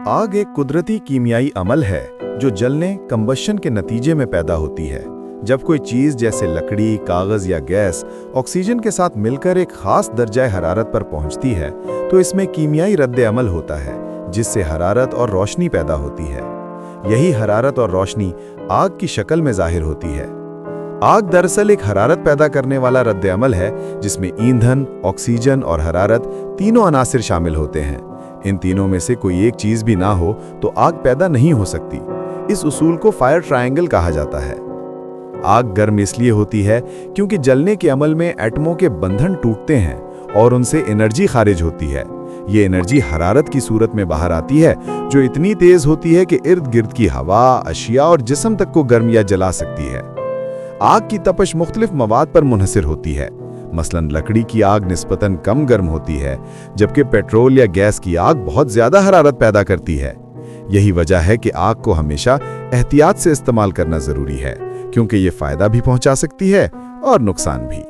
आग एक कुदरती कीमियाई अमल है जो जलने कंबशन के नतीजे में पैदा होती है। जब कोई चीज जैसे लकड़ी, कागज या गैस ऑक्सीजन के साथ मिलकर एक खास दर्जा हरारत पर पहुंचती है तो इसमें कीमियाई रद्द अमल होता है जिससे हरारत और रोशनी पैदा होती है। यही हरारत और रोशनी आग की शक्ल में जाहिर होती है। आग दरअसल एक हरारत पैदा करने वाला रद्द अमल है जिसमें ईंधन, ऑक्सीजन और हरारत तीनों अनासिर शामिल होते हैं। इन तीनों में से कोई एक चीज भी ना हो तो आग पैदा नहीं हो सकती। इस उसूल को फायर ट्रायंगल कहा जाता है। आग गर्म इसलिए होती है क्योंकि जलने के अमल में एटमों के बंधन टूटते हैं और उनसे एनर्जी खारिज होती है। ये एनर्जी हरारत की सूरत में बाहर आती है जो इतनी तेज होती है कि इर्द गिर्द की हवा, अशिया और जिस्म तक को गर्म या जला सकती है। आग की तपश मुख्तलिफ मवाद पर मुनहसिर होती है। मसलन लकड़ी की आग निस्बतन कम गर्म होती है जबकि पेट्रोल या गैस की आग बहुत ज्यादा हरारत पैदा करती है। यही वजह है कि आग को हमेशा एहतियात से इस्तेमाल करना जरूरी है क्योंकि ये फायदा भी पहुंचा सकती है और नुकसान भी।